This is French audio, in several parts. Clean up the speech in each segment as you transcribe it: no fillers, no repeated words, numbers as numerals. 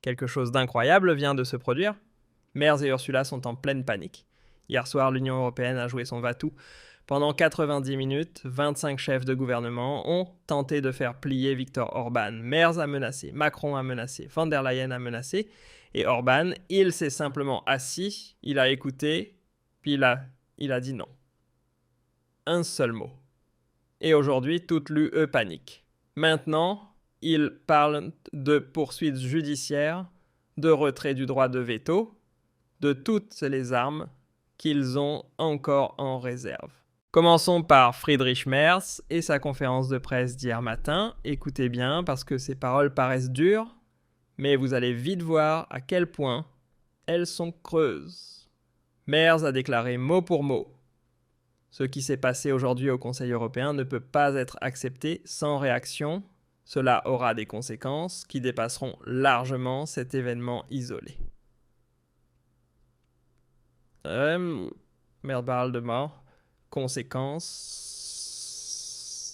Quelque chose d'incroyable vient de se produire. Merz et Ursula sont en pleine panique. Hier soir, l'Union européenne a joué son va-tout. Pendant 90 minutes, 25 chefs de gouvernement ont tenté de faire plier Viktor Orban. Merz a menacé, Macron a menacé, von der Leyen a menacé, et Orban, il s'est simplement assis, il a écouté, puis il a dit non. Un seul mot. Et aujourd'hui, toute l'UE panique. Maintenant, ils parlent de poursuites judiciaires, de retrait du droit de veto, de toutes les armes qu'ils ont encore en réserve. Commençons par Friedrich Merz et sa conférence de presse d'hier matin. Écoutez bien parce que ces paroles paraissent dures, mais vous allez vite voir à quel point elles sont creuses. Merz a déclaré mot pour mot: ce qui s'est passé aujourd'hui au Conseil européen ne peut pas être accepté sans réaction. Cela aura des conséquences qui dépasseront largement cet événement isolé. Merz parle de mort. Conséquences,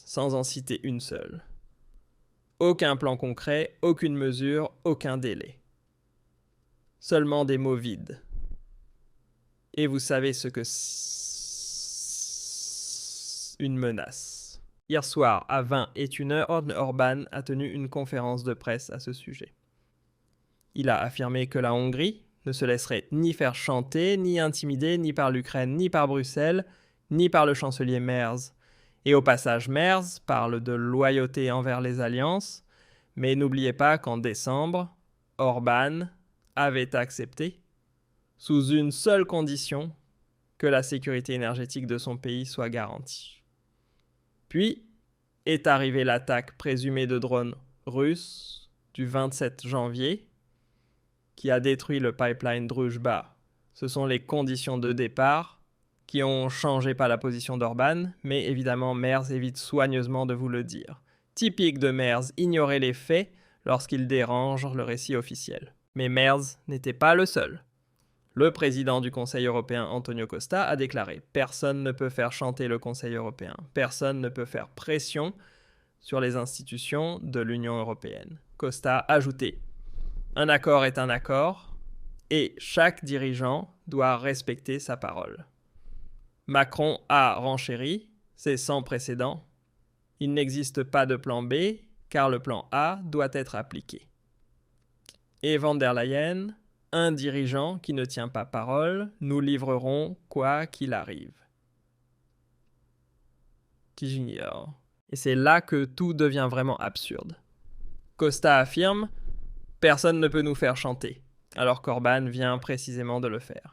sans en citer une seule. Aucun plan concret, aucune mesure, aucun délai. Seulement des mots vides. Et vous savez ce que c'est une menace. Hier soir, à 21h, Orban a tenu une conférence de presse à ce sujet. Il a affirmé que la Hongrie ne se laisserait ni faire chanter, ni intimider, ni par l'Ukraine, ni par Bruxelles, ni par le chancelier Merz. Et au passage, Merz parle de loyauté envers les alliances, mais n'oubliez pas qu'en décembre, Orban avait accepté, sous une seule condition, que la sécurité énergétique de son pays soit garantie. Puis est arrivée l'attaque présumée de drones russes du 27 janvier, qui a détruit le pipeline Druzhba. Ce sont les conditions de départ qui ont changé pas la position d'Orban, mais évidemment Merz évite soigneusement de vous le dire. Typique de Merz, ignorer les faits lorsqu'il dérange le récit officiel. Mais Merz n'était pas le seul. Le président du Conseil européen, Antonio Costa, a déclaré « Personne ne peut faire chanter le Conseil européen. Personne ne peut faire pression sur les institutions de l'Union européenne. » Costa a ajouté « Un accord est un accord et chaque dirigeant doit respecter sa parole. » Macron a renchéri, c'est sans précédent. Il n'existe pas de plan B, car le plan A doit être appliqué. Et von der Leyen, un dirigeant qui ne tient pas parole, nous livrerons quoi qu'il arrive. Qui j'ignore. Et c'est là que tout devient vraiment absurde. Costa affirme « Personne ne peut nous faire chanter », alors qu'Orban vient précisément de le faire.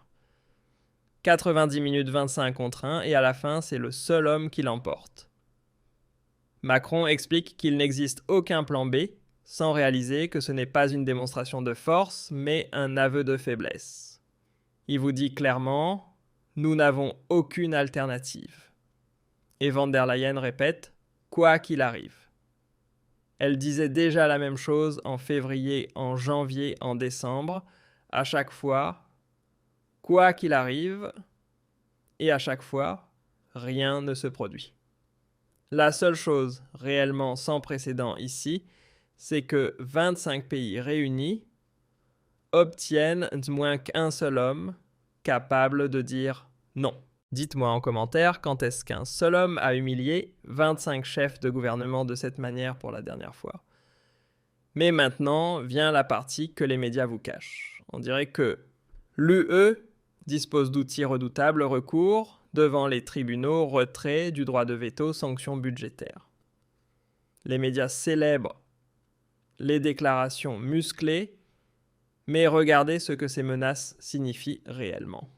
90 minutes 25 contre 1 et à la fin, c'est le seul homme qui l'emporte. Macron explique qu'il n'existe aucun plan B, sans réaliser que ce n'est pas une démonstration de force, mais un aveu de faiblesse. Il vous dit clairement « Nous n'avons aucune alternative ». Et von der Leyen répète « Quoi qu'il arrive ». Elle disait déjà la même chose en février, en janvier, en décembre. À chaque fois, quoi qu'il arrive, et à chaque fois, rien ne se produit. La seule chose réellement sans précédent ici, c'est que 25 pays réunis obtiennent moins qu'un seul homme capable de dire non. Dites-moi en commentaire quand est-ce qu'un seul homme a humilié 25 chefs de gouvernement de cette manière pour la dernière fois. Mais maintenant vient la partie que les médias vous cachent. On dirait que l'UE dispose d'outils redoutables, recours devant les tribunaux, retrait du droit de veto, sanctions budgétaires. Les médias célèbrent les déclarations musclées, mais regardez ce que ces menaces signifient réellement.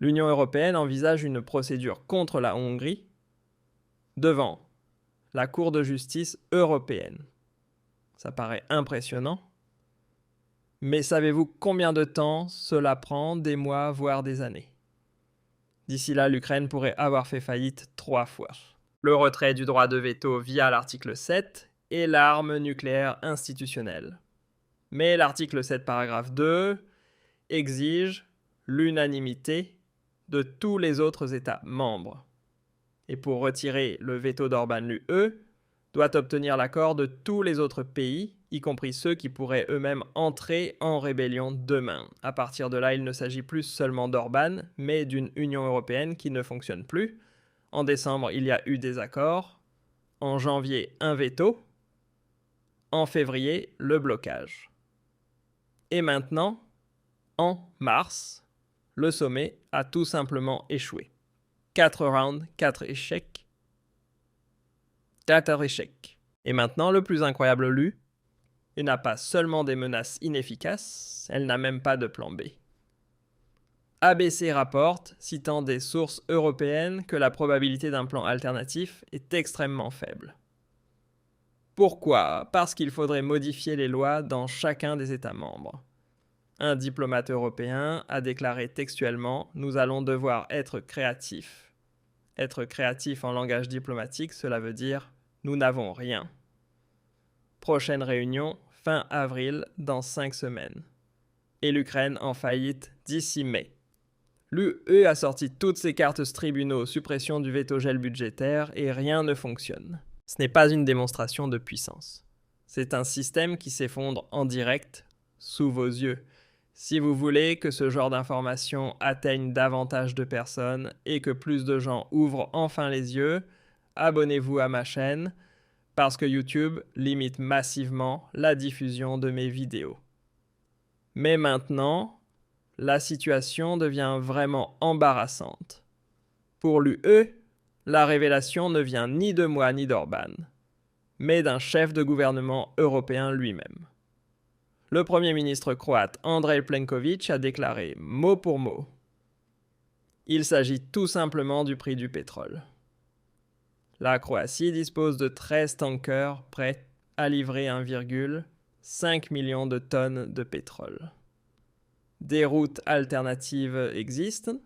L'Union européenne envisage une procédure contre la Hongrie devant la Cour de justice européenne. Ça paraît impressionnant. Mais savez-vous combien de temps cela prend? Des mois, voire des années. D'ici là, l'Ukraine pourrait avoir fait faillite 3 fois. Le retrait du droit de veto via l'article 7 et l'arme nucléaire institutionnelle. Mais l'article 7, paragraphe 2, exige l'unanimité de tous les autres États membres. Et pour retirer le veto d'Orban, l'UE doit obtenir l'accord de tous les autres pays, y compris ceux qui pourraient eux-mêmes entrer en rébellion demain. À partir de là, il ne s'agit plus seulement d'Orban, mais d'une Union européenne qui ne fonctionne plus. En décembre, il y a eu des accords. En janvier, un veto. En février, le blocage. Et maintenant, en mars, le sommet a tout simplement échoué. 4 rounds, 4 échecs. 4 échecs. Et maintenant, le plus incroyable lu, il n'a pas seulement des menaces inefficaces, elle n'a même pas de plan B. ABC rapporte, citant des sources européennes, que la probabilité d'un plan alternatif est extrêmement faible. Pourquoi ? Parce qu'il faudrait modifier les lois dans chacun des États membres. Un diplomate européen a déclaré textuellement « Nous allons devoir être créatifs ». Être créatif en langage diplomatique, cela veut dire « Nous n'avons rien ». Prochaine réunion, fin avril, dans 5 semaines. Et l'Ukraine en faillite d'ici mai. L'UE a sorti toutes ses cartes tribunaux, suppression du veto-gel budgétaire, et rien ne fonctionne. Ce n'est pas une démonstration de puissance. C'est un système qui s'effondre en direct, sous vos yeux. Si vous voulez que ce genre d'informations atteigne davantage de personnes et que plus de gens ouvrent enfin les yeux, abonnez-vous à ma chaîne, parce que YouTube limite massivement la diffusion de mes vidéos. Mais maintenant, la situation devient vraiment embarrassante. Pour l'UE, la révélation ne vient ni de moi ni d'Orban, mais d'un chef de gouvernement européen lui-même. Le Premier ministre croate Andrej Plenković a déclaré mot pour mot « Il s'agit tout simplement du prix du pétrole ». La Croatie dispose de 13 tankers prêts à livrer 1,5 million de tonnes de pétrole. Des routes alternatives existent,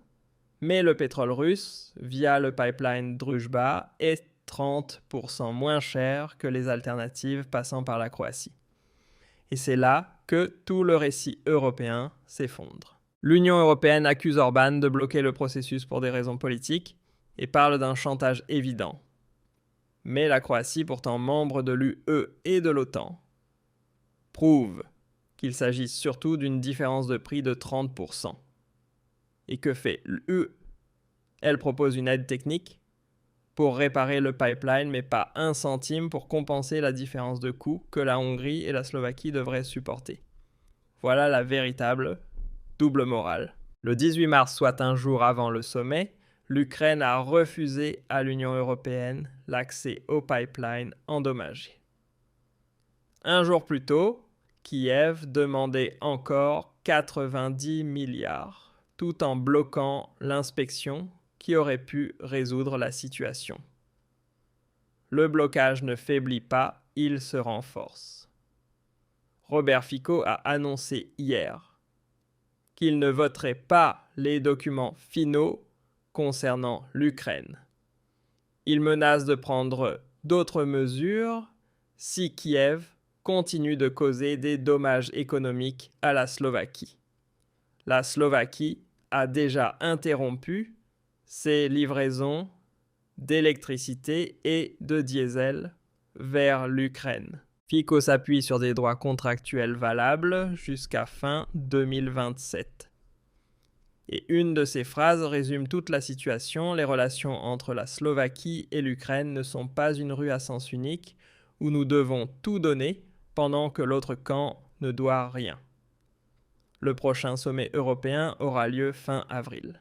mais le pétrole russe, via le pipeline Druzhba, est 30% moins cher que les alternatives passant par la Croatie. Et c'est là que tout le récit européen s'effondre. L'Union européenne accuse Orban de bloquer le processus pour des raisons politiques et parle d'un chantage évident. Mais la Croatie, pourtant membre de l'UE et de l'OTAN, prouve qu'il s'agit surtout d'une différence de prix de 30%. Et que fait l'UE ? Elle propose une aide technique pour réparer le pipeline, mais pas un centime pour compenser la différence de coût que la Hongrie et la Slovaquie devraient supporter. Voilà la véritable double morale. Le 18 mars, soit un jour avant le sommet, l'Ukraine a refusé à l'Union européenne l'accès au pipeline endommagé. Un jour plus tôt, Kiev demandait encore 90 milliards, tout en bloquant l'inspection qui aurait pu résoudre la situation. Le blocage ne faiblit pas, il se renforce. Robert Fico a annoncé hier qu'il ne voterait pas les documents finaux concernant l'Ukraine. Il menace de prendre d'autres mesures si Kiev continue de causer des dommages économiques à la Slovaquie. La Slovaquie a déjà interrompu ses livraisons d'électricité et de diesel vers l'Ukraine. Fico s'appuie sur des droits contractuels valables jusqu'à fin 2027. Et une de ces phrases résume toute la situation. Les relations entre la Slovaquie et l'Ukraine ne sont pas une rue à sens unique où nous devons tout donner pendant que l'autre camp ne doit rien. Le prochain sommet européen aura lieu fin avril.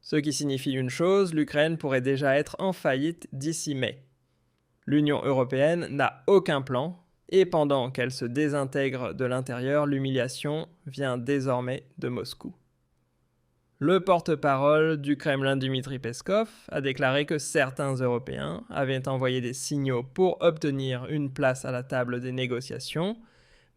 Ce qui signifie une chose, l'Ukraine pourrait déjà être en faillite d'ici mai. L'Union européenne n'a aucun plan et pendant qu'elle se désintègre de l'intérieur, l'humiliation vient désormais de Moscou. Le porte-parole du Kremlin Dmitri Peskov a déclaré que certains Européens avaient envoyé des signaux pour obtenir une place à la table des négociations,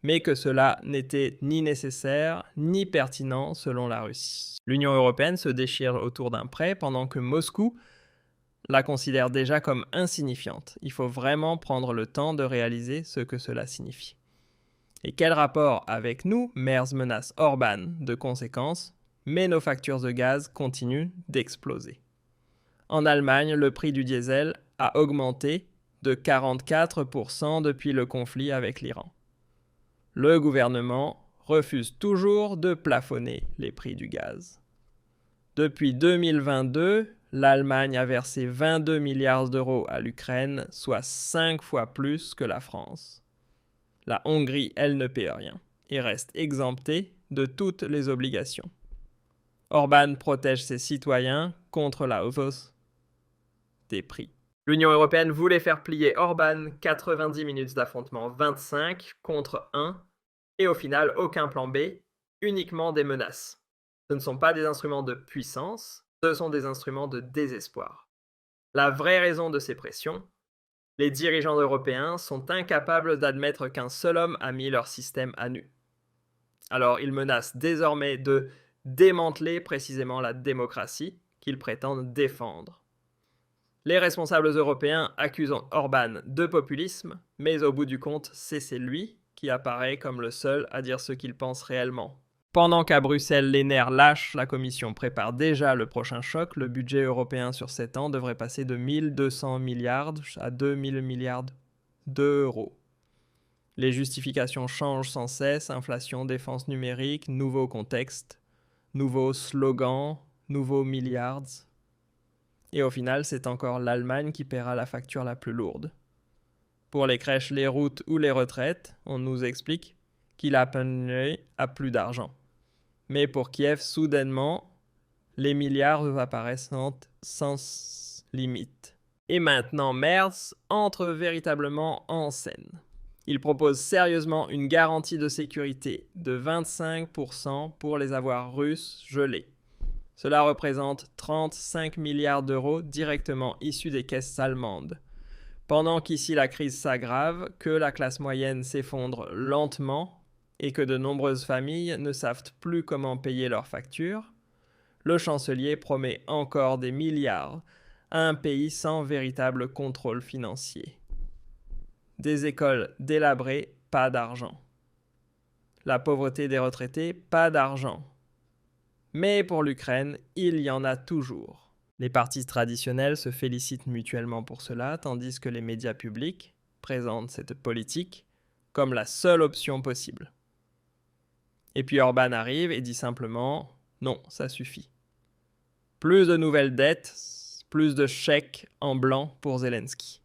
mais que cela n'était ni nécessaire ni pertinent selon la Russie. L'Union européenne se déchire autour d'un prêt pendant que Moscou la considère déjà comme insignifiante. Il faut vraiment prendre le temps de réaliser ce que cela signifie. Et quel rapport avec nous, Merz menace Orban de conséquences, mais nos factures de gaz continuent d'exploser. En Allemagne, le prix du diesel a augmenté de 44% depuis le conflit avec l'Iran. Le gouvernement refuse toujours de plafonner les prix du gaz. Depuis 2022, l'Allemagne a versé 22 milliards d'euros à l'Ukraine, soit 5 fois plus que la France. La Hongrie, elle, ne paie rien et reste exemptée de toutes les obligations. Orban protège ses citoyens contre la hausse des prix. L'Union européenne voulait faire plier Orban, 90 minutes d'affrontement 25 contre 1, et au final, aucun plan B, uniquement des menaces. Ce ne sont pas des instruments de puissance, ce sont des instruments de désespoir. La vraie raison de ces pressions, les dirigeants européens sont incapables d'admettre qu'un seul homme a mis leur système à nu. Alors ils menacent désormais de démanteler précisément la démocratie qu'ils prétendent défendre. Les responsables européens accusent Orban de populisme, mais au bout du compte, c'est lui qui apparaît comme le seul à dire ce qu'il pense réellement. Pendant qu'à Bruxelles, les nerfs lâchent, la Commission prépare déjà le prochain choc. Le budget européen sur 7 ans devrait passer de 1200 milliards à 2000 milliards d'euros. Les justifications changent sans cesse, inflation, défense numérique, nouveau contexte, nouveaux slogans, nouveaux milliards. Et au final, c'est encore l'Allemagne qui paiera la facture la plus lourde. Pour les crèches, les routes ou les retraites, on nous explique qu'il a plus d'argent. Mais pour Kiev, soudainement, les milliards apparaissent sans limite. Et maintenant, Merz entre véritablement en scène. Il propose sérieusement une garantie de sécurité de 25% pour les avoirs russes gelés. Cela représente 35 milliards d'euros directement issus des caisses allemandes. Pendant qu'ici la crise s'aggrave, que la classe moyenne s'effondre lentement et que de nombreuses familles ne savent plus comment payer leurs factures, le chancelier promet encore des milliards à un pays sans véritable contrôle financier. Des écoles délabrées, pas d'argent. La pauvreté des retraités, pas d'argent. Mais pour l'Ukraine, il y en a toujours. Les partis traditionnels se félicitent mutuellement pour cela, tandis que les médias publics présentent cette politique comme la seule option possible. Et puis Orban arrive et dit simplement « Non, ça suffit ». Plus de nouvelles dettes, plus de chèques en blanc pour Zelensky.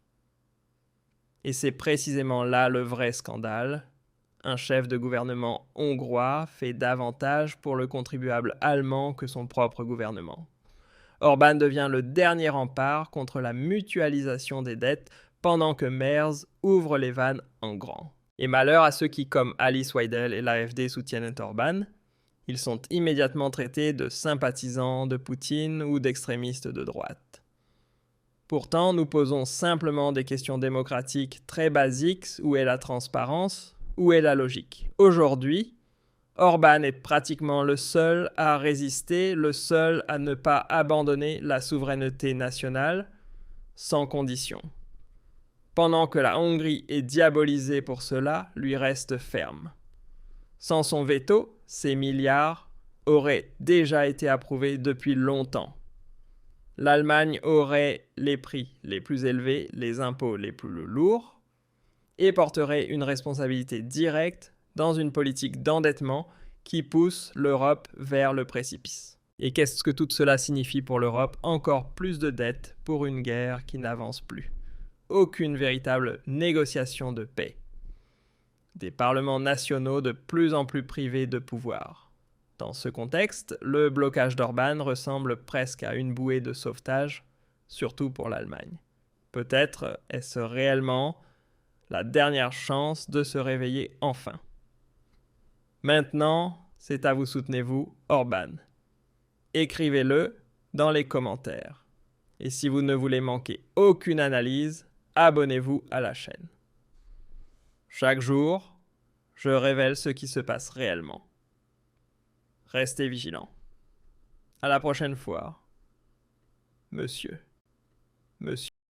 Et c'est précisément là le vrai scandale. Un chef de gouvernement hongrois fait davantage pour le contribuable allemand que son propre gouvernement. Orban devient le dernier rempart contre la mutualisation des dettes pendant que Merz ouvre les vannes en grand. Et malheur à ceux qui, comme Alice Weidel et l'AfD, soutiennent Orban. Ils sont immédiatement traités de sympathisants de Poutine ou d'extrémistes de droite. Pourtant, nous posons simplement des questions démocratiques très basiques. Où est la transparence ? Où est la logique ? Aujourd'hui, Orban est pratiquement le seul à résister, le seul à ne pas abandonner la souveraineté nationale sans condition. Pendant que la Hongrie est diabolisée pour cela, lui reste ferme. Sans son veto, ces milliards auraient déjà été approuvés depuis longtemps. L'Allemagne aurait les prix les plus élevés, les impôts les plus lourds, et porterait une responsabilité directe dans une politique d'endettement qui pousse l'Europe vers le précipice. Et qu'est-ce que tout cela signifie pour l'Europe ? Encore plus de dettes pour une guerre qui n'avance plus. Aucune véritable négociation de paix. Des parlements nationaux de plus en plus privés de pouvoir. Dans ce contexte, le blocage d'Orban ressemble presque à une bouée de sauvetage, surtout pour l'Allemagne. Peut-être est-ce réellement la dernière chance de se réveiller enfin. Maintenant, c'est à vous, soutenez-vous, Orban. Écrivez-le dans les commentaires. Et si vous ne voulez manquer aucune analyse, abonnez-vous à la chaîne. Chaque jour, je révèle ce qui se passe réellement. Restez vigilants. À la prochaine fois, monsieur.